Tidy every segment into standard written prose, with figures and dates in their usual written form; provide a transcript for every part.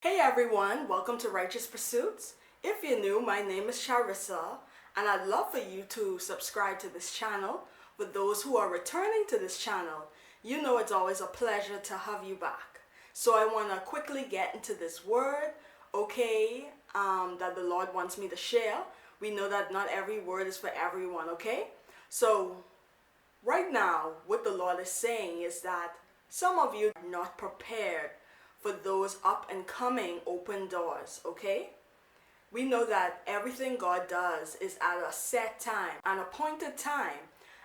Hey everyone, welcome to Righteous Pursuits. If you're new, my name is Charissa, and I'd love for you to subscribe to this channel. For those who are returning to this channel, you know it's always a pleasure to have you back. So I want to quickly get into this word, that the Lord wants me to share. We know that not every word is for everyone, okay? So right now, what the Lord is saying is that some of you are not prepared for those up and coming open doors, okay? We know that everything God does is at a set time, an appointed time.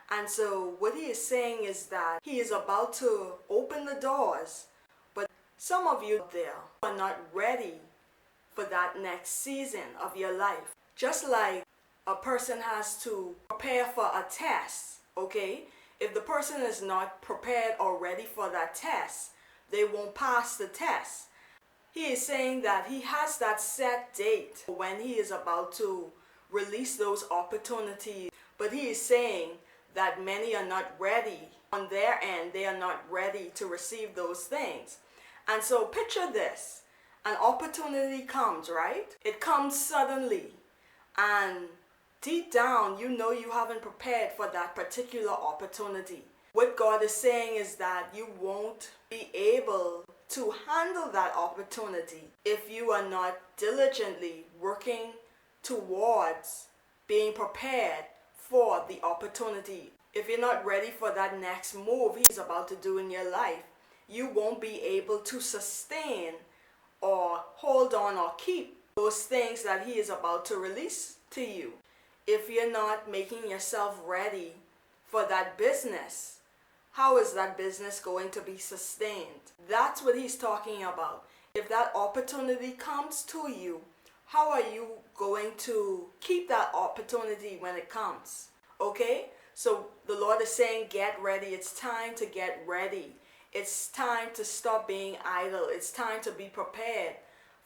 And so what he is saying is that he is about to open the doors, but some of you there are not ready for that next season of your life. Just like a person has to prepare for a test, okay? If the person is not prepared or ready for that test, they won't pass the test. He is saying that he has that set date when he is about to release those opportunities. But he is saying that many are not ready on their end. They are not ready to receive those things. And so picture this. An opportunity comes, right? It comes suddenly. And deep down, you know you haven't prepared for that particular opportunity. What God is saying is that you won't be able to handle that opportunity if you are not diligently working towards being prepared for the opportunity. If you're not ready for that next move He's about to do in your life, you won't be able to sustain or hold on or keep those things that He is about to release to you. If you're not making yourself ready for that business, how is that business going to be sustained? That's what he's talking about. If that opportunity comes to you, how are you going to keep that opportunity when it comes? Okay? So the Lord is saying, get ready. It's time to get ready. It's time to stop being idle. It's time to be prepared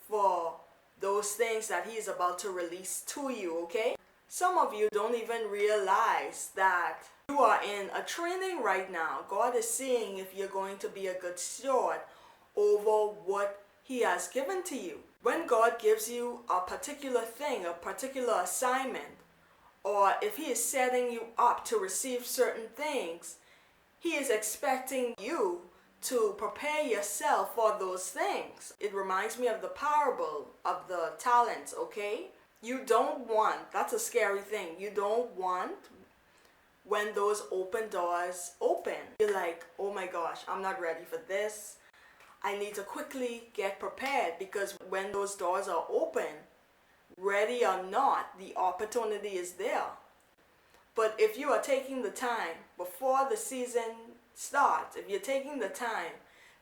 for those things that he is about to release to you, okay? Some of you don't even realize that you are in a training right now. God is seeing if you're going to be a good steward over what he has given to you. When God gives you a particular thing, a particular assignment, or if he is setting you up to receive certain things, he is expecting you to prepare yourself for those things. It reminds me of the parable of the talents, okay? You don't want, that's a scary thing, you don't want when those open doors open. You're like, oh my gosh, I'm not ready for this. I need to quickly get prepared, because when those doors are open, ready or not, the opportunity is there. But if you are taking the time before the season starts, if you're taking the time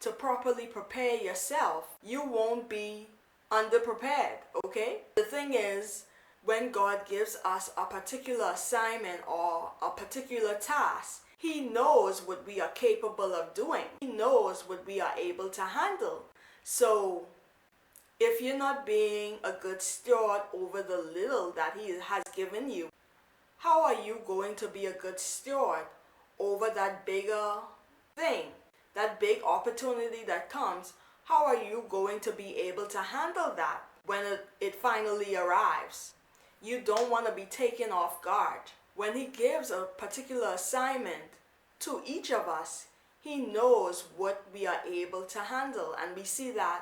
to properly prepare yourself, you won't be underprepared, okay? The thing is, when God gives us a particular assignment or a particular task, he knows what we are capable of doing. He knows what we are able to handle. So if you're not being a good steward over the little that he has given you, how are you going to be a good steward over that bigger thing, that big opportunity that comes? How are you going to be able to handle that when it finally arrives? You don't want to be taken off guard. When he gives a particular assignment to each of us, he knows what we are able to handle. And we see that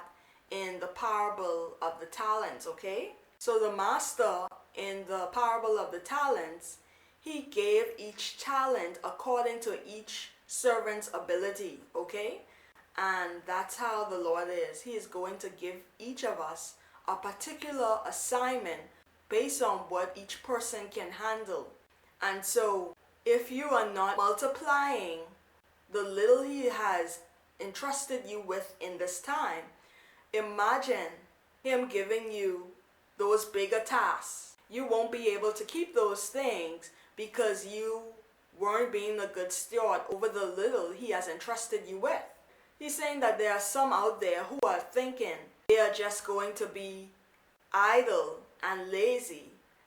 in the parable of the talents, okay? So the master in the parable of the talents, he gave each talent according to each servant's ability, okay? And that's how the Lord is. He is going to give each of us a particular assignment based on what each person can handle. And so if you are not multiplying the little he has entrusted you with in this time, imagine him giving you those bigger tasks. You won't be able to keep those things because you weren't being a good steward over the little he has entrusted you with. He's saying that there are some out there who are thinking they are just going to be idle and lazy,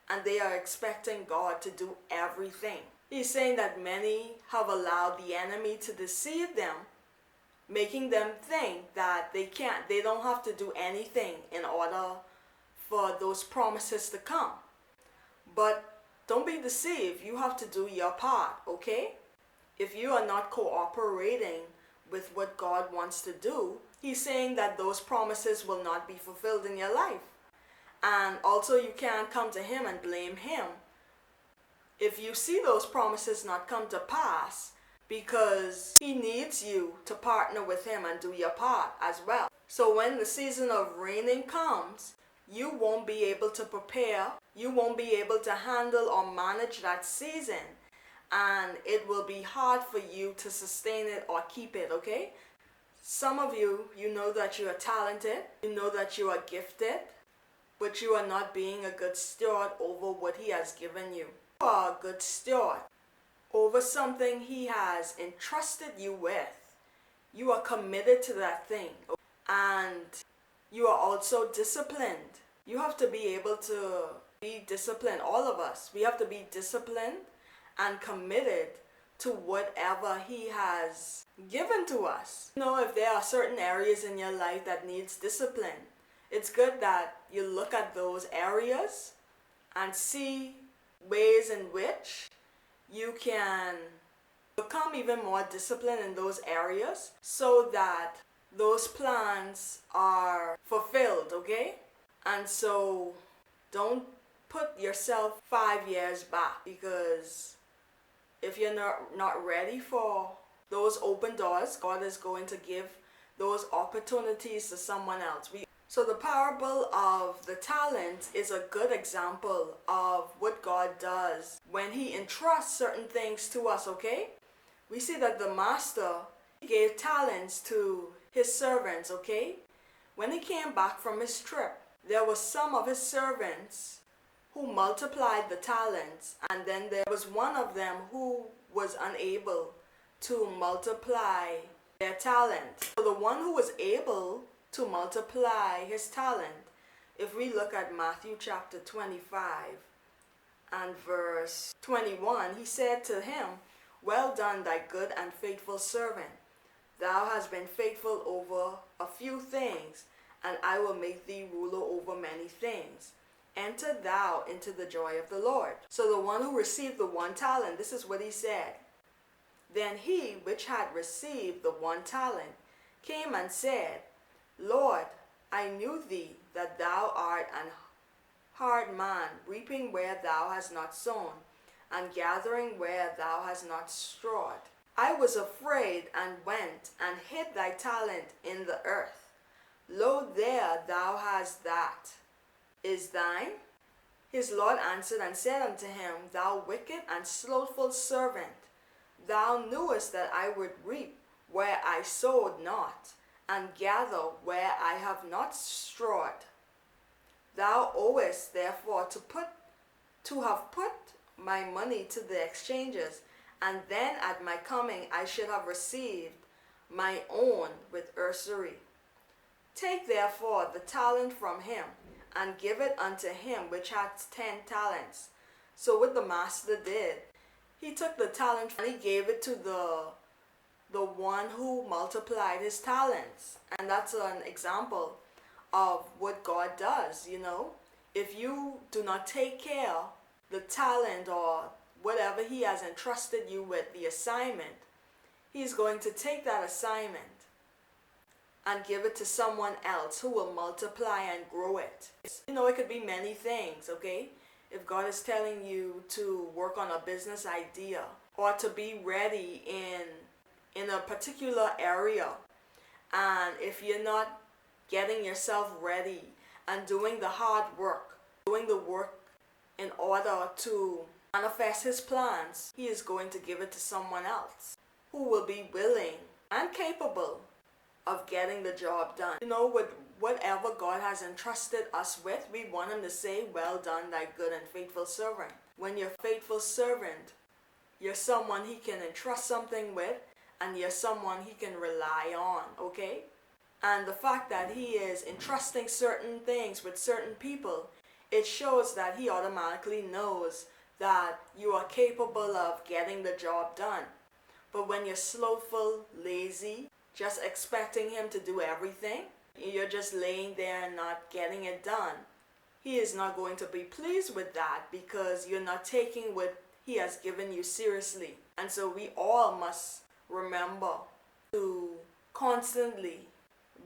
and they are expecting God to do everything. He's saying that many have allowed the enemy to deceive them making them think that they don't have to do anything in order for those promises to come. But don't be deceived, you have to do your part, okay? If you are not cooperating with what God wants to do, he's saying that those promises will not be fulfilled in your life. And also you can't come to him and blame him if you see those promises not come to pass, because he needs you to partner with him and do your part as well. So when the season of raining comes, you won't be able to prepare, you won't be able to handle or manage that season, and it will be hard for you to sustain it or keep it, okay? Some of you, you know that you are talented, you know that you are gifted, but you are not being a good steward over what he has given you. You are a good steward over something he has entrusted you with. You are committed to that thing, and you are also disciplined. You have to be able to be disciplined. All of us, we have to be disciplined and committed to whatever he has given to us. You know, if there are certain areas in your life that needs discipline, it's good that you look at those areas and see ways in which you can become even more disciplined in those areas so that those plans are fulfilled, okay? And so don't put yourself 5 years back, because if you're not ready for those open doors, God is going to give those opportunities to someone else. So the parable of the talents is a good example of what God does when he entrusts certain things to us, okay? We see that the master gave talents to his servants, okay? When he came back from his trip, there were some of his servants who multiplied the talents, and then there was one of them who was unable to multiply their talent. So the one who was able to multiply his talent, if we look at Matthew chapter 25 and verse 21, he said to him, "Well done, thy good and faithful servant. Thou hast been faithful over a few things, and I will make thee ruler over many things. Enter thou into the joy of the Lord." So the one who received the 1 talent, this is what he said. Then he which had received the 1 talent came and said, "Lord, I knew thee that thou art an hard man, reaping where thou hast not sown, and gathering where thou hast not strawed. I was afraid and went and hid thy talent in the earth. Lo, there thou hast that is thine." His Lord answered and said unto him, "Thou wicked and slothful servant, thou knewest that I would reap where I sowed not, and gather where I have not strawed. Thou owest therefore to have put my money to the exchangers, and then at my coming I should have received my own with usury. Take therefore the talent from him, and give it unto him which hath 10 talents. So what the master did, he took the talent and he gave it to the one who multiplied his talents. And that's an example of what God does, you know. If you do not take care of the talent or whatever he has entrusted you with, the assignment, he's going to take that assignment and give it to someone else who will multiply and grow it. You know, it could be many things, okay? If God is telling you to work on a business idea or to be ready in a particular area, and if you're not getting yourself ready and doing the hard work, doing the work in order to manifest his plans, he is going to give it to someone else who will be willing and capable of getting the job done. You know, with whatever God has entrusted us with, we want him to say, "Well done, thy good and faithful servant." When you're a faithful servant, you're someone he can entrust something with, and you're someone he can rely on, okay? And the fact that he is entrusting certain things with certain people, it shows that he automatically knows that you are capable of getting the job done. But when you're slothful, lazy, just expecting him to do everything, you're just laying there and not getting it done. He is not going to be pleased with that because you're not taking what he has given you seriously. And so we all must remember to constantly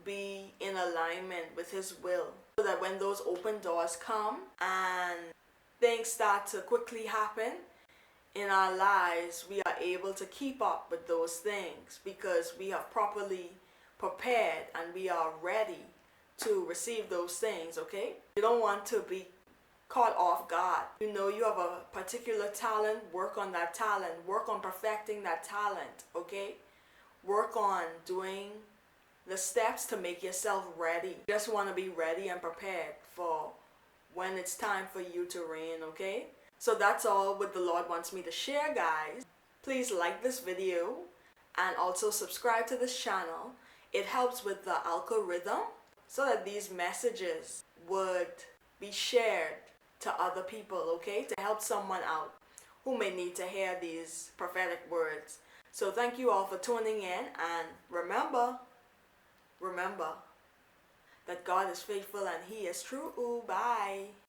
be in alignment with his will, so that when those open doors come and things start to quickly happen in our lives, we are able to keep up with those things because we have properly prepared and we are ready to receive those things, okay? You don't want to be caught off guard. You know you have a particular talent, work on that talent, work on perfecting that talent, okay? Work on doing the steps to make yourself ready. You just want to be ready and prepared for when it's time for you to reign, okay? So that's all what the Lord wants me to share, guys. Please like this video and also subscribe to this channel. It helps with the algorithm so that these messages would be shared to other people, okay? To help someone out who may need to hear these prophetic words. So thank you all for tuning in, and remember that God is faithful and he is true. Ooh, bye.